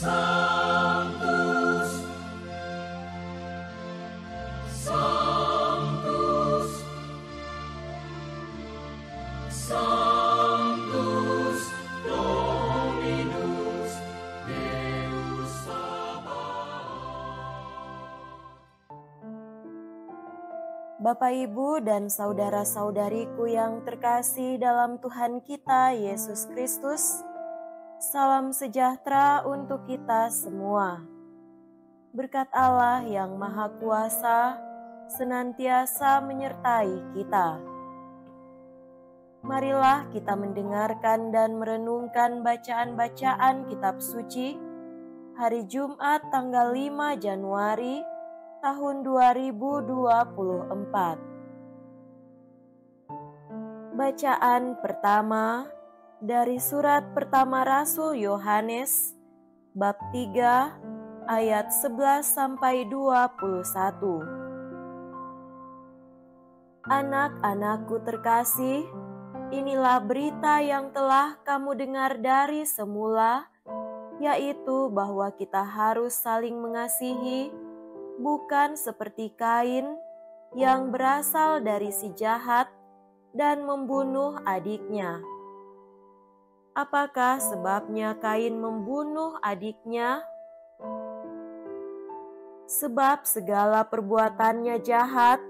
Sanctus, Sanctus, Sanctus Dominus Deus Sabaoth. Bapak, Ibu, dan saudara-saudariku yang terkasih dalam Tuhan kita Yesus Kristus, salam sejahtera untuk kita semua. Berkat Allah yang Maha Kuasa senantiasa menyertai kita. Marilah kita mendengarkan dan merenungkan bacaan-bacaan kitab suci hari Jumat tanggal 5 Januari tahun 2024. Bacaan pertama dari surat pertama Rasul Yohanes bab 3 ayat 11-21. Anak-anakku terkasih, inilah berita yang telah kamu dengar dari semula, yaitu bahwa kita harus saling mengasihi, bukan seperti Kain yang berasal dari si jahat dan membunuh adiknya. Apakah sebabnya Kain membunuh adiknya? Sebab segala perbuatannya jahat,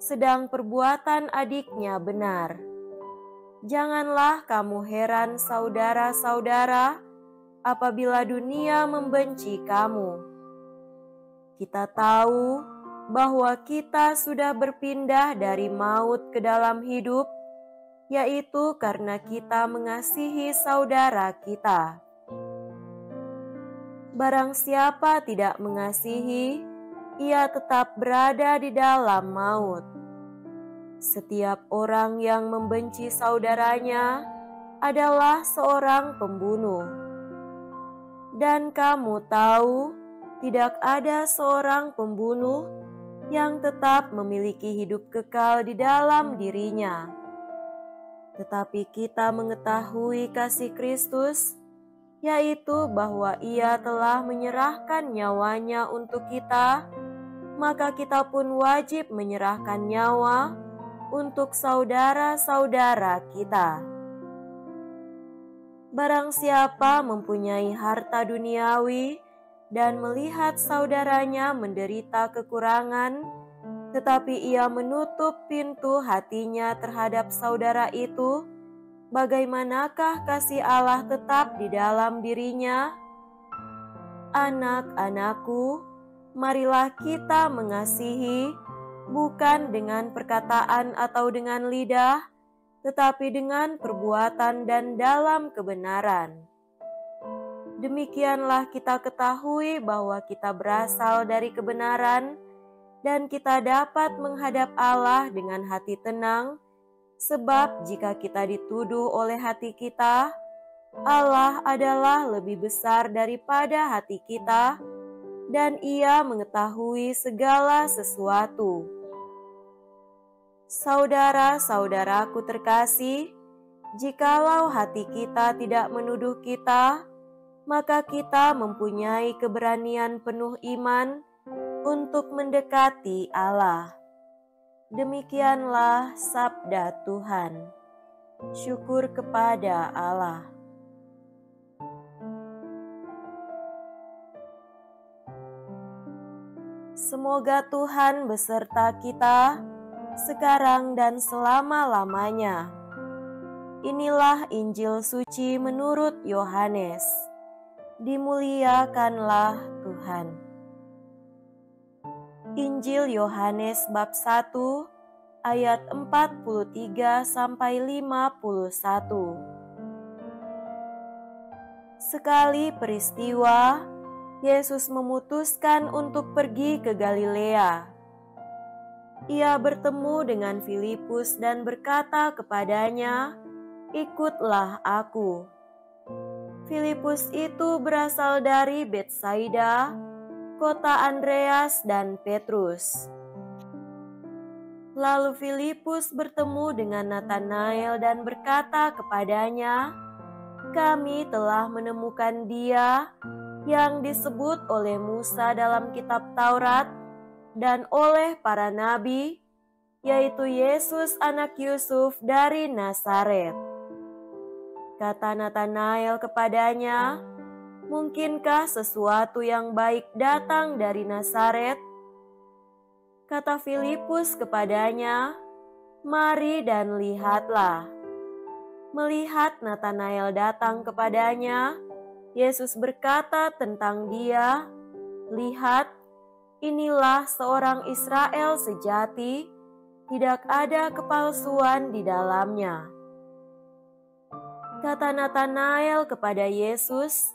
sedang perbuatan adiknya benar. Janganlah kamu heran, saudara-saudara, apabila dunia membenci kamu. Kita tahu bahwa kita sudah berpindah dari maut ke dalam hidup, yaitu karena kita mengasihi saudara kita. Barang siapa tidak mengasihi, ia tetap berada di dalam maut. Setiap orang yang membenci saudaranya adalah seorang pembunuh. Dan kamu tahu, tidak ada seorang pembunuh yang tetap memiliki hidup kekal di dalam dirinya. Tetapi kita mengetahui kasih Kristus, yaitu bahwa Ia telah menyerahkan nyawanya untuk kita, maka kita pun wajib menyerahkan nyawa untuk saudara-saudara kita. Barang siapa mempunyai harta duniawi dan melihat saudaranya menderita kekurangan, tetapi ia menutup pintu hatinya terhadap saudara itu, bagaimanakah kasih Allah tetap di dalam dirinya? Anak-anakku, marilah kita mengasihi, bukan dengan perkataan atau dengan lidah, tetapi dengan perbuatan dan dalam kebenaran. Demikianlah kita ketahui bahwa kita berasal dari kebenaran, dan kita dapat menghadap Allah dengan hati tenang, sebab jika kita dituduh oleh hati kita, Allah adalah lebih besar daripada hati kita, dan Ia mengetahui segala sesuatu. Saudara-saudaraku terkasih, jikalau hati kita tidak menuduh kita, maka kita mempunyai keberanian penuh iman untuk mendekati Allah. Demikianlah sabda Tuhan. Syukur kepada Allah. Semoga Tuhan beserta kita sekarang dan selama-lamanya. Inilah Injil suci menurut Yohanes. Dimuliakanlah Tuhan. Injil Yohanes bab 1 ayat 43-51. Sekali peristiwa, Yesus memutuskan untuk pergi ke Galilea. Ia bertemu dengan Filipus dan berkata kepadanya, "Ikutlah aku." Filipus itu berasal dari Betsaida, kota Andreas dan Petrus. Lalu Filipus bertemu dengan Natanael dan berkata kepadanya, kami telah menemukan Dia yang disebut oleh Musa dalam kitab Taurat dan oleh para nabi, yaitu Yesus anak Yusuf dari Nazaret. Kata Natanael kepadanya, "Mungkinkah sesuatu yang baik datang dari Nazaret?" Kata Filipus kepadanya, "Mari dan lihatlah." Melihat Natanael datang kepadanya, Yesus berkata tentang dia, "Lihat, inilah seorang Israel sejati, tidak ada kepalsuan di dalamnya." Kata Natanael kepada Yesus,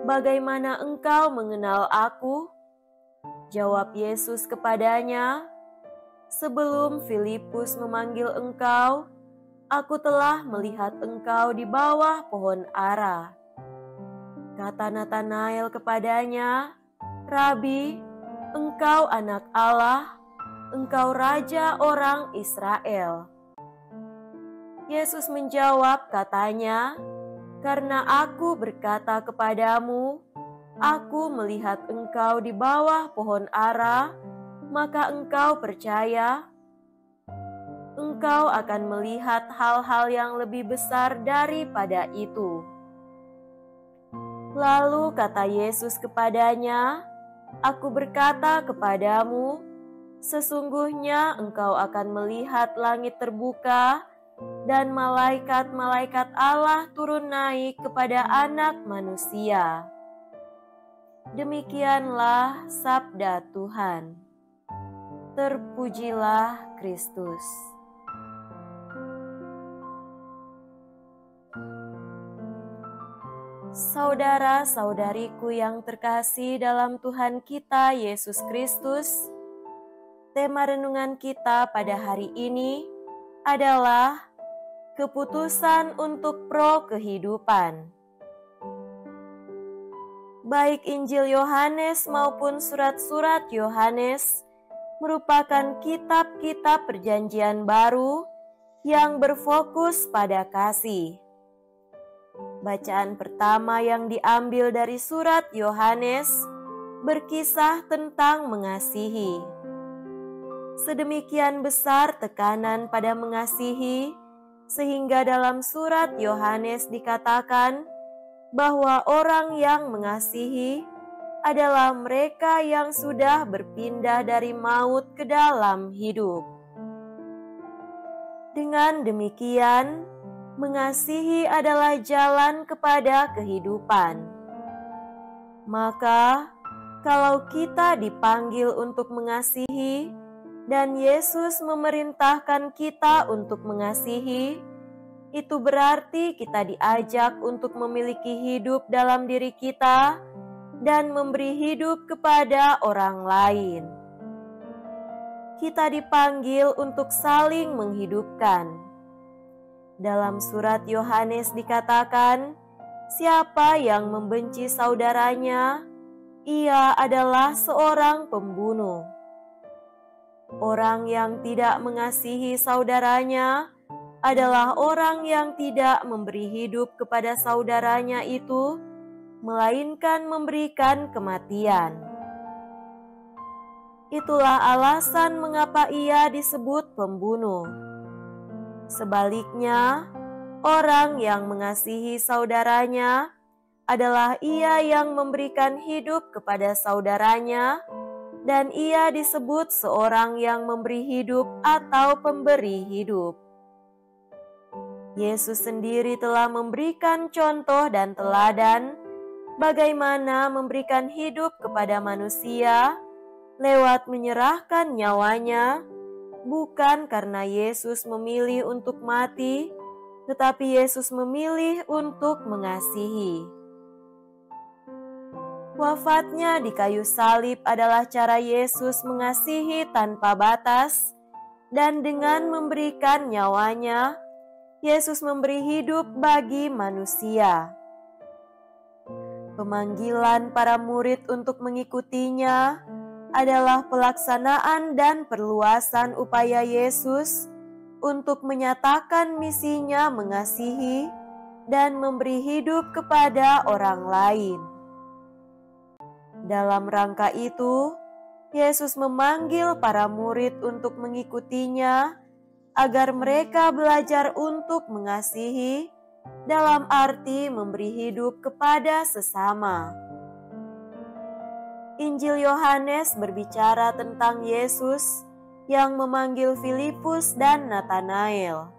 "Bagaimana engkau mengenal aku?" Jawab Yesus kepadanya, "Sebelum Filipus memanggil engkau, aku telah melihat engkau di bawah pohon ara." Kata Natanael kepadanya, "Rabi, engkau anak Allah, engkau raja orang Israel." Yesus menjawab katanya, "Karena aku berkata kepadamu, aku melihat engkau di bawah pohon ara, maka engkau percaya. Engkau akan melihat hal-hal yang lebih besar daripada itu." Lalu kata Yesus kepadanya, "Aku berkata kepadamu, sesungguhnya engkau akan melihat langit terbuka dan malaikat-malaikat Allah turun naik kepada Anak Manusia." Demikianlah sabda Tuhan. Terpujilah Kristus. Saudara-saudariku yang terkasih dalam Tuhan kita Yesus Kristus, tema renungan kita pada hari ini adalah keputusan untuk pro kehidupan. Baik Injil Yohanes maupun surat-surat Yohanes merupakan kitab-kitab Perjanjian Baru yang berfokus pada kasih. Bacaan pertama yang diambil dari surat Yohanes berkisah tentang mengasihi. Sedemikian besar tekanan pada mengasihi, sehingga dalam surat Yohanes dikatakan bahwa orang yang mengasihi adalah mereka yang sudah berpindah dari maut ke dalam hidup. Dengan demikian, mengasihi adalah jalan kepada kehidupan. Maka, kalau kita dipanggil untuk mengasihi, dan Yesus memerintahkan kita untuk mengasihi, itu berarti kita diajak untuk memiliki hidup dalam diri kita dan memberi hidup kepada orang lain. Kita dipanggil untuk saling menghidupkan. Dalam surat Yohanes dikatakan, siapa yang membenci saudaranya, ia adalah seorang pembunuh. Orang yang tidak mengasihi saudaranya adalah orang yang tidak memberi hidup kepada saudaranya itu, melainkan memberikan kematian. Itulah alasan mengapa ia disebut pembunuh. Sebaliknya, orang yang mengasihi saudaranya adalah ia yang memberikan hidup kepada saudaranya, dan ia disebut seorang yang memberi hidup atau pemberi hidup. Yesus sendiri telah memberikan contoh dan teladan bagaimana memberikan hidup kepada manusia lewat menyerahkan nyawanya, bukan karena Yesus memilih untuk mati, tetapi Yesus memilih untuk mengasihi. Wafatnya di kayu salib adalah cara Yesus mengasihi tanpa batas, dan dengan memberikan nyawanya, Yesus memberi hidup bagi manusia. Pemanggilan para murid untuk mengikutinya adalah pelaksanaan dan perluasan upaya Yesus untuk menyatakan misinya mengasihi dan memberi hidup kepada orang lain. Dalam rangka itu, Yesus memanggil para murid untuk mengikutinya agar mereka belajar untuk mengasihi dalam arti memberi hidup kepada sesama. Injil Yohanes berbicara tentang Yesus yang memanggil Filipus dan Natanael.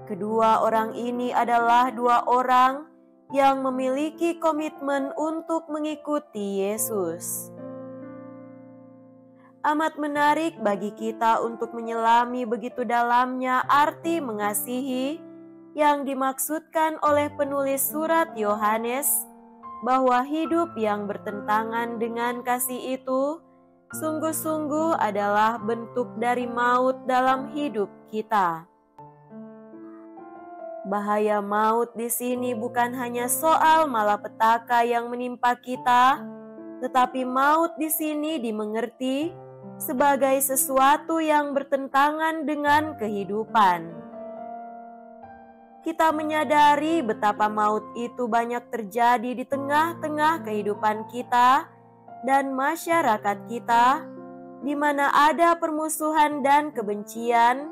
Kedua orang ini adalah dua orang yang memiliki komitmen untuk mengikuti Yesus. Amat menarik bagi kita untuk menyelami begitu dalamnya arti mengasihi yang dimaksudkan oleh penulis surat Yohanes, bahwa hidup yang bertentangan dengan kasih itu sungguh-sungguh adalah bentuk dari maut dalam hidup kita. Bahaya maut di sini bukan hanya soal malapetaka yang menimpa kita, tetapi maut di sini dimengerti sebagai sesuatu yang bertentangan dengan kehidupan. Kita menyadari betapa maut itu banyak terjadi di tengah-tengah kehidupan kita dan masyarakat kita, di mana ada permusuhan dan kebencian,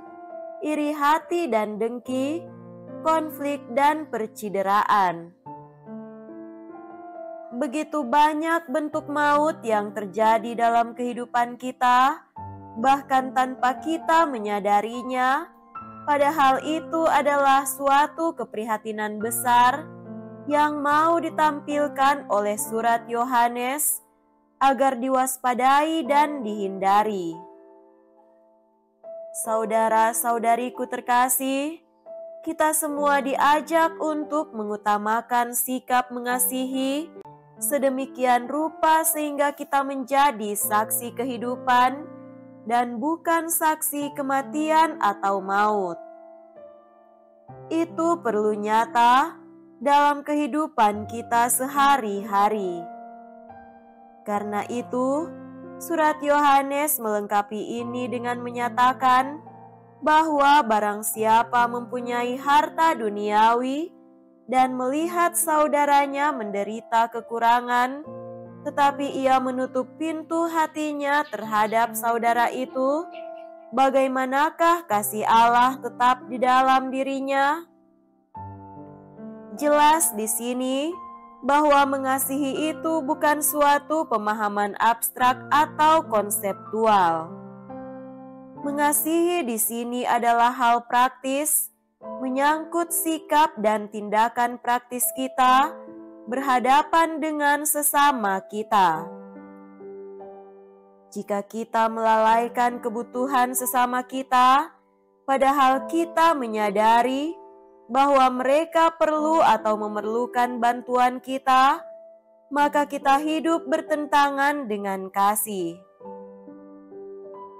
iri hati dan dengki, konflik dan percideraan. Begitu banyak bentuk maut yang terjadi dalam kehidupan kita, bahkan tanpa kita menyadarinya, padahal itu adalah suatu keprihatinan besar yang mau ditampilkan oleh surat Yohanes agar diwaspadai dan dihindari. Saudara-saudariku terkasih, kita semua diajak untuk mengutamakan sikap mengasihi sedemikian rupa sehingga kita menjadi saksi kehidupan dan bukan saksi kematian atau maut. Itu perlu nyata dalam kehidupan kita sehari-hari. Karena itu, surat Yohanes melengkapi ini dengan menyatakan bahwa barang siapa mempunyai harta duniawi dan melihat saudaranya menderita kekurangan, tetapi ia menutup pintu hatinya terhadap saudara itu, bagaimanakah kasih Allah tetap di dalam dirinya? Jelas di sini bahwa mengasihi itu bukan suatu pemahaman abstrak atau konseptual. Mengasihi di sini adalah hal praktis, menyangkut sikap dan tindakan praktis kita berhadapan dengan sesama kita. Jika kita melalaikan kebutuhan sesama kita, padahal kita menyadari bahwa mereka perlu atau memerlukan bantuan kita, maka kita hidup bertentangan dengan kasih.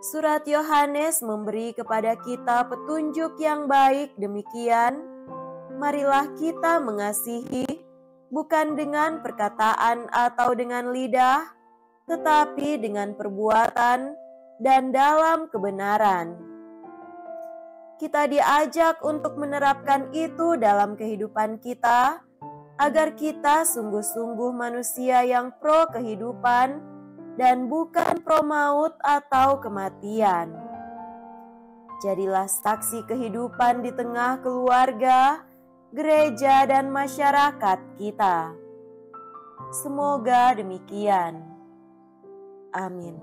Surat Yohanes memberi kepada kita petunjuk yang baik demikian. Marilah kita mengasihi bukan dengan perkataan atau dengan lidah, tetapi dengan perbuatan dan dalam kebenaran. Kita diajak untuk menerapkan itu dalam kehidupan kita, agar kita sungguh-sungguh manusia yang pro kehidupan dan bukan pro maut atau kematian. Jadilah saksi kehidupan di tengah keluarga, gereja, dan masyarakat kita. Semoga demikian. Amin.